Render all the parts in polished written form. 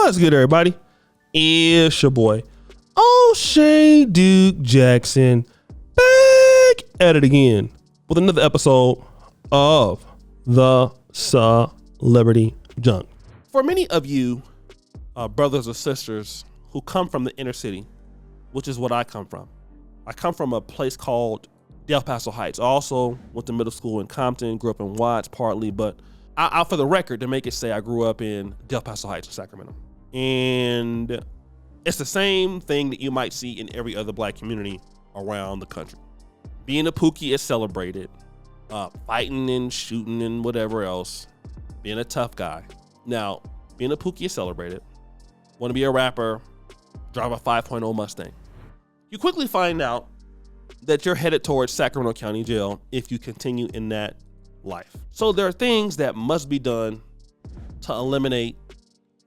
What's good, everybody? It's your boy, O'Shea Duke Jackson, back at it again with another episode of the Celebrity Junk. For many of you brothers or sisters who come from the inner city, which is what I come from. I come from a place called Del Paso Heights. I also went to middle school in Compton, grew up in Watts partly, but I for the record, to make it say I grew up in Del Paso Heights, Sacramento. And it's the same thing that you might see in every other black community around the country. Being a Pookie is celebrated, fighting and shooting and whatever else, being a tough guy. Now, being a Pookie is celebrated. Want to be a rapper, drive a 5.0 Mustang. You quickly find out that you're headed towards Sacramento County Jail if you continue in that life. So there are things that must be done to eliminate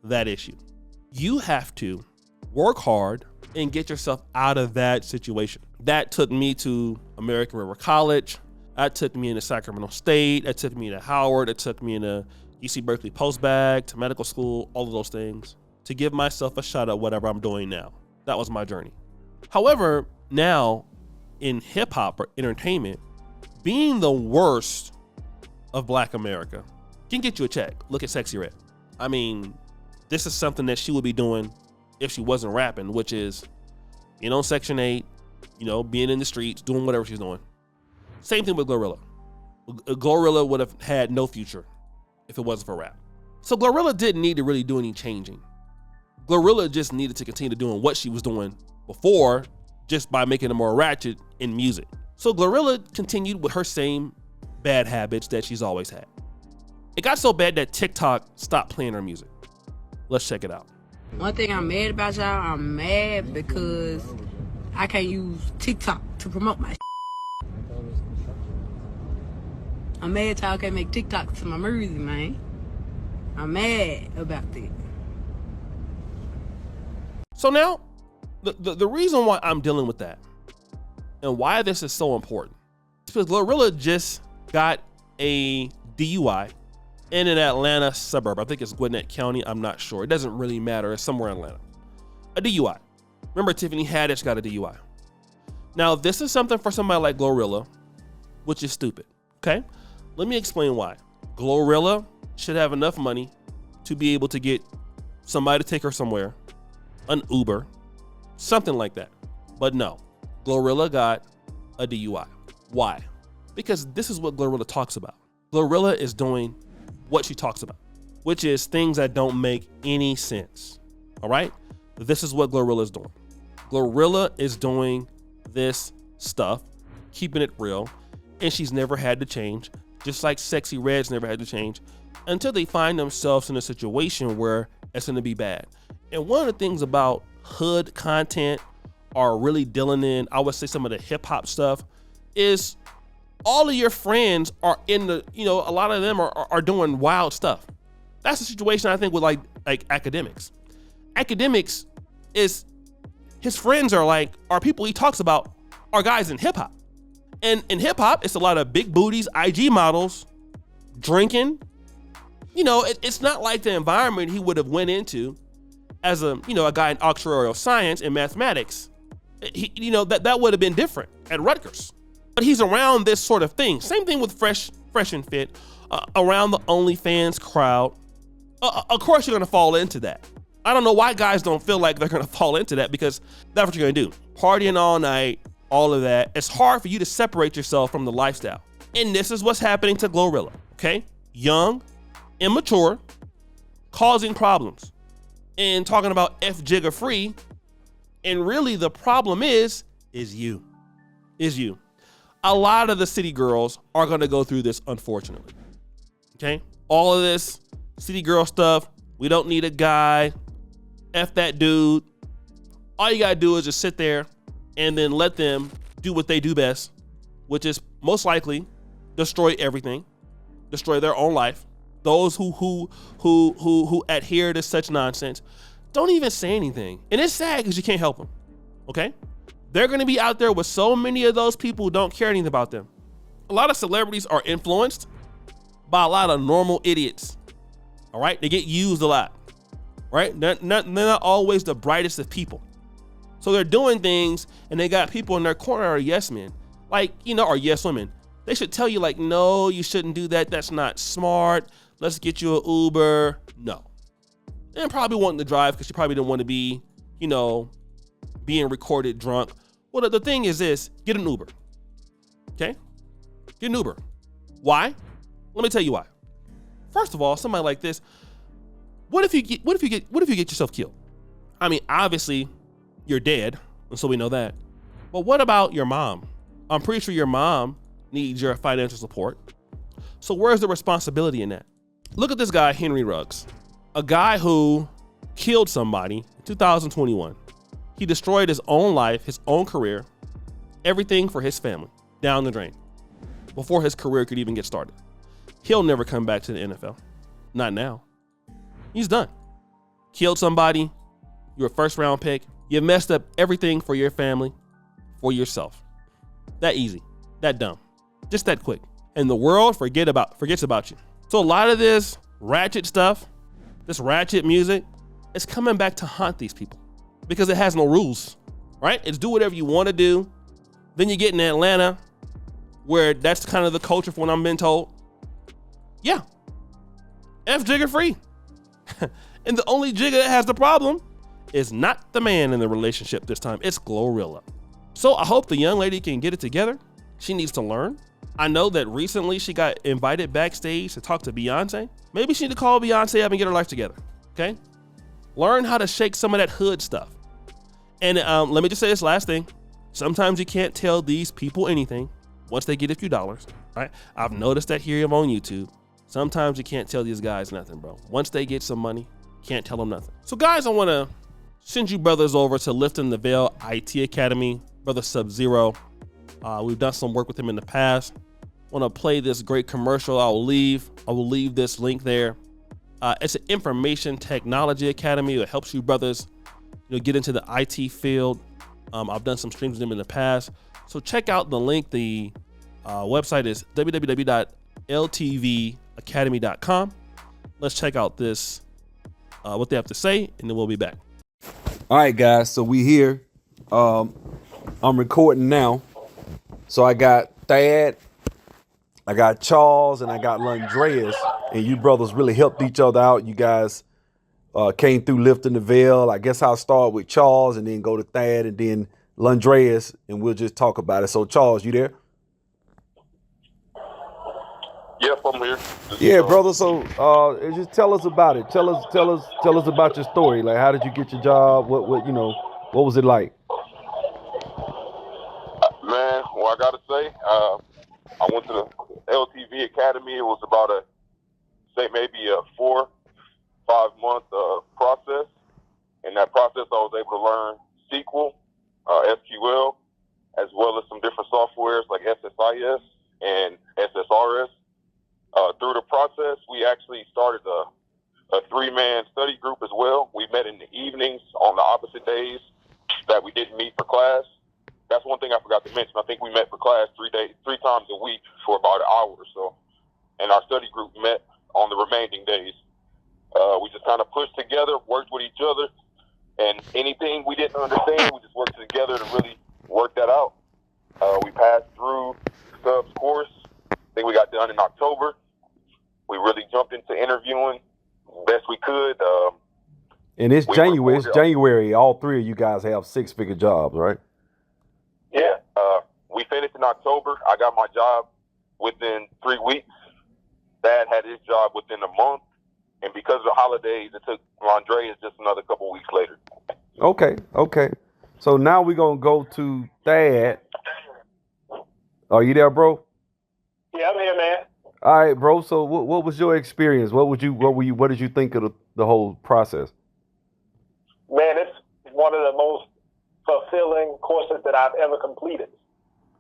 that issue. You have to work hard and get yourself out of that situation. That took me to American River College. That took me into Sacramento State. That took me to Howard. It took me into UC Berkeley postbag, to medical school, all of those things to give myself a shot at whatever I'm doing now. That was my journey. However, now in hip hop or entertainment, being the worst of Black America can get you a check. Look at Sexy Red. I mean, this is something that she would be doing if she wasn't rapping, which is being on Section 8, being in the streets, doing whatever she's doing. Same thing with GloRilla. GloRilla would have had no future if it wasn't for rap. So GloRilla didn't need to really do any changing. GloRilla just needed to continue doing what she was doing before, just by making it more ratchet in music. So GloRilla continued with her same bad habits that she's always had. It got so bad that TikTok stopped playing her music. Let's check it out. One thing I'm mad about, y'all, I'm mad because I can't use TikTok to promote my I'm mad y'all can't make TikToks to my music, man. I'm mad about that. So now, the reason why I'm dealing with that and why this is so important is because GloRilla just got a DUI in an Atlanta suburb. I think it's Gwinnett County. I'm not sure. It doesn't really matter. It's somewhere in Atlanta. A DUI. Remember, Tiffany Haddish got a DUI. Now, this is something for somebody like GloRilla, which is stupid. Okay? Let me explain why. GloRilla should have enough money to be able to get somebody to take her somewhere, an Uber, something like that. But no, GloRilla got a DUI. Why? Because this is what GloRilla talks about. GloRilla is doing what she talks about, which is things that don't make any sense. All right? This is what GloRilla is doing. GloRilla is doing this stuff, keeping it real, and she's never had to change, just like Sexy Red's never had to change, until they find themselves in a situation where it's gonna be bad. And one of the things about hood content or really dealing in, I would say, some of the hip hop stuff is all of your friends are in the, a lot of them are doing wild stuff. That's the situation I think with like academics. Academics is, his friends are people he talks about are guys in hip hop. And in hip hop, it's a lot of big booties, IG models, drinking. It's not like the environment he would have went into as a guy in actuarial science and mathematics. That would have been different at Rutgers. But he's around this sort of thing. Same thing with Fresh and Fit, around the OnlyFans crowd. Of course, you're gonna fall into that. I don't know why guys don't feel like they're gonna fall into that, because that's what you're gonna do. Partying all night, all of that. It's hard for you to separate yourself from the lifestyle. And this is what's happening to GloRilla, okay? Young, immature, causing problems, and talking about F Jigga free. And really the problem is you. A lot of the city girls are gonna go through this, unfortunately. Okay? All of this city girl stuff, we don't need a guy, F that dude. All you gotta do is just sit there and then let them do what they do best, which is most likely destroy everything, destroy their own life. Those who adhere to such nonsense don't even say anything. And it's sad because you can't help them. Okay? They're going to be out there with so many of those people who don't care anything about them. A lot of celebrities are influenced by a lot of normal idiots. All right? They get used a lot. right? They're not always the brightest of people. So they're doing things and they got people in their corner are yes men, like, or yes women. They should tell you like, no, you shouldn't do that. That's not smart. Let's get you an Uber. No. And probably wanting to drive because you probably didn't want to be, being recorded drunk. Well, the thing is this, get an Uber. Okay? Get an Uber. Why? Let me tell you why. First of all, somebody like this, what if you get yourself killed? I mean, obviously you're dead, and so we know that. But what about your mom? I'm pretty sure your mom needs your financial support. So where's the responsibility in that? Look at this guy, Henry Ruggs, a guy who killed somebody in 2021. He destroyed his own life, his own career, everything for his family, down the drain, before his career could even get started. He'll never come back to the NFL. Not now. He's done. Killed somebody. You're a first round pick. You messed up everything for your family, for yourself. That easy, that dumb, just that quick. And the world forgets about you. So a lot of this ratchet stuff, this ratchet music, it's coming back to haunt these people because it has no rules, right? It's do whatever you want to do. Then you get in Atlanta where that's kind of the culture for when I'm being told, yeah, F jigger free. And the only jigger that has the problem is not the man in the relationship this time. It's GloRilla. So I hope the young lady can get it together. She needs to learn. I know that recently she got invited backstage to talk to Beyonce. Maybe she need to call Beyonce up and get her life together, okay? Learn how to shake some of that hood stuff. And let me just say this last thing. Sometimes you can't tell these people anything once they get a few dollars, right? I've noticed that here on YouTube. Sometimes you can't tell these guys nothing, bro. Once they get some money, can't tell them nothing. So guys, I want to send you brothers over to Lifting the Veil IT Academy, Brother Sub-Zero. We've done some work with him in the past. Want to play this great commercial. I will leave this link there. It's an information technology academy. It helps you brothers, get into the IT field. I've done some streams with them in the past. So check out the link. The website is www.ltvacademy.com. Let's check out this, what they have to say, and then we'll be back. All right, guys. So we here. I'm recording now. So I got Thad, I got Charles, and I got Landreas, and you brothers really helped each other out. You guys came through Lifting the Veil. I guess I'll start with Charles and then go to Thad and then Landreas, and we'll just talk about it. So Charles, you there? Yep, I'm here. Yeah, brother. So just tell us about it. Tell us about your story. Like, how did you get your job? What was it like? Man, well, I gotta say, I went to the LTV Academy. It was about maybe a 4-5 month process. In that process, I was able to learn SQL, SQL, as well as some different softwares like SSIS and SSRS. Through the process, we actually started a 3-man study group as well. We met in the evenings on the opposite days that we didn't meet for class. That's one thing I forgot to mention. I think we met for class 3 times a week for about an hour or so. And our study group met on the remaining days. We just kind of pushed together, worked with each other, and anything we didn't understand, we just worked together to really work that out. We passed through Sub's course. I think we got done in October. We really jumped into interviewing best we could. And it's January. It's January. All three of you guys have 6-figure jobs, right? Yeah. We finished in October. I got my job within 3 weeks. Dad had his job within a month. And because of the holidays, it took Andreas just another couple weeks later. Okay. So now we're going to go to Thad. Are you there, bro? Yeah, I'm here, man. All right, bro. So what was your experience? What did you think of the whole process? Man, it's one of the most fulfilling courses that I've ever completed.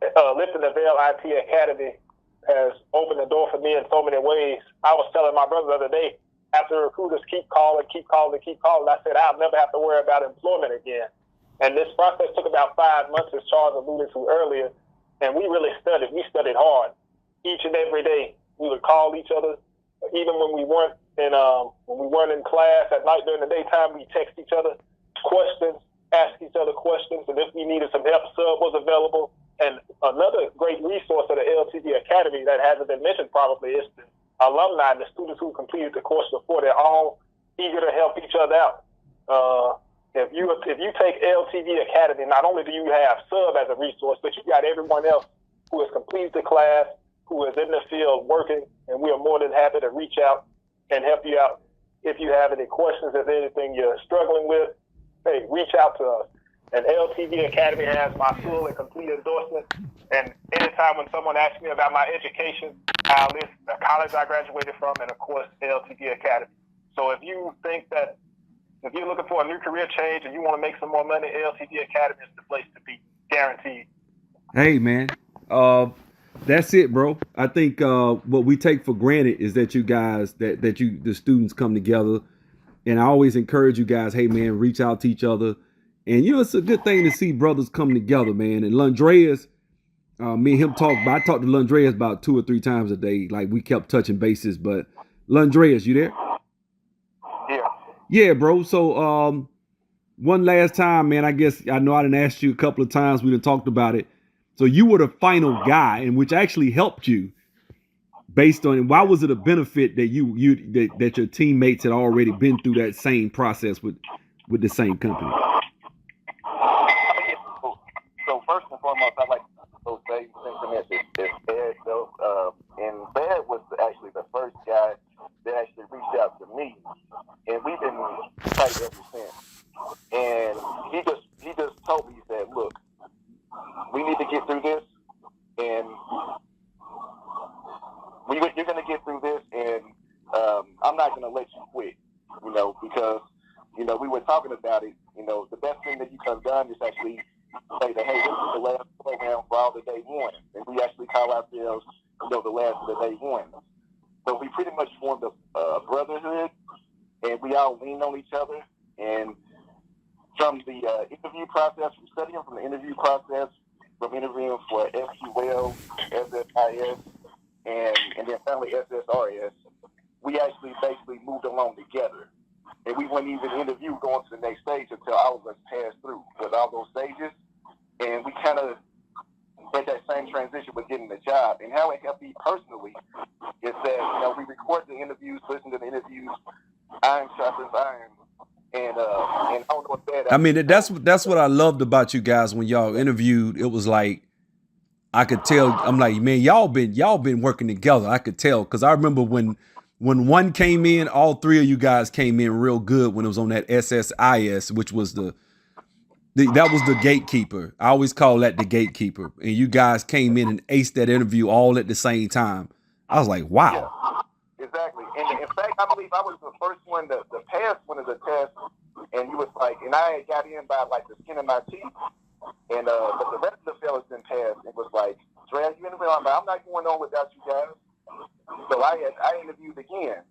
Lifting the Veil IT Academy has opened the door for me in so many ways. I was telling my brother the other day, after recruiters keep calling, I said, I'll never have to worry about employment again. And this process took about 5 months, as Charles alluded to earlier, and we really studied. We studied hard. Each and every day, we would call each other, even when we weren't And when we weren't in class at night during the daytime, we text each other questions, ask each other questions, and if we needed some help, sub was available. And another great resource of the LTV Academy that hasn't been mentioned probably is the alumni and the students who completed the course before. They're all eager to help each other out. If you take LTV Academy, not only do you have sub as a resource, but you got everyone else who has completed the class, who is in the field working, and we are more than happy to reach out and help you out. If you have any questions, if anything you're struggling with, hey, reach out to us. And LTV Academy has my full and complete endorsement. And anytime when someone asks me about my education, I'll list the college I graduated from and, of course, LTV Academy. So if you think that if you're looking for a new career change and you want to make some more money, LTV Academy is the place to be, guaranteed. Hey, man. That's it, bro. I think what we take for granted is that you guys, the students come together. And I always encourage you guys, hey, man, reach out to each other. And, it's a good thing to see brothers come together, man. And Landreas, me and him I talked to Landreas about 2 or 3 times a day. Like, we kept touching bases. But, Landreas, you there? Yeah. Yeah, bro. So, one last time, man, I guess I know I done asked you a couple of times. We done talked about it. So, you were the final guy, and which actually helped you based on, why was it a benefit that that your teammates had already been through that same process with the same company? So first and foremost, I'd like to say sentiments is Ed, though. And Ed was actually the first guy that actually reached out to me, and we've been tight ever since. And he just told me, he said, look, we need to get through this, and you're going to get through this, and I'm not going to let you quit, because, we were talking about it. The best thing that you could have done is actually say that, hey, this is the last program for all the day one. And we actually call ourselves, the last of the day one. So we pretty much formed a brotherhood, and we all lean on each other. And from the interview process, from studying from the interview process, from interviewing for SQL, SSIS, and then finally SSRS, we actually basically moved along together. And we wouldn't even interview going to the next stage until all of us passed through with all those stages. And we kind of had that same transition with getting the job. And how it helped me personally is that, we record the interviews, listen to the interviews, iron sharpens iron. And I don't know what that. I mean, that's what I loved about you guys when y'all interviewed. It was like, I could tell, I'm like, man, y'all been working together. I could tell, because I remember when one came in, all 3 of you guys came in real good when it was on that SSIS, which was that was the gatekeeper. I always call that the gatekeeper. And you guys came in and aced that interview all at the same time. I was like, wow. Yeah, exactly. And in fact, I believe I was the first one to pass one of the tests. And you was like, and I had got in by like the skin of my teeth. And but the rest of the fellas didn't pass. It was like, Dre, you interviewed? I'm not going on without you guys. So I interviewed again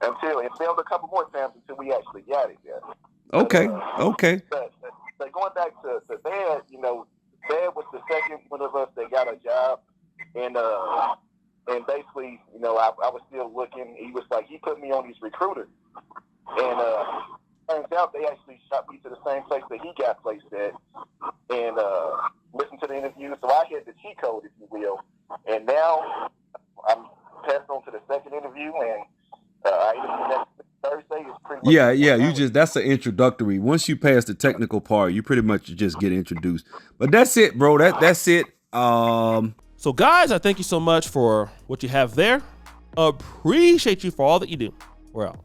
until it failed a couple more times until we actually got it. Yeah. Okay. But going back to Dad, Dad was the second one of us that got a job, and basically, I was still looking. He was like, he put me on these recruiters, and turns out they actually shot me to the same place that he got placed at, and listened to the interview. So I had the cheat code, if you will, and now I'm passed on to the second interview, and I interview next Thursday. Is pretty much yeah. That's an introductory. Once you pass the technical part, you pretty much just get introduced. But that's it, bro. That's it. So guys, I thank you so much for what you have there. Appreciate you for all that you do. We're out.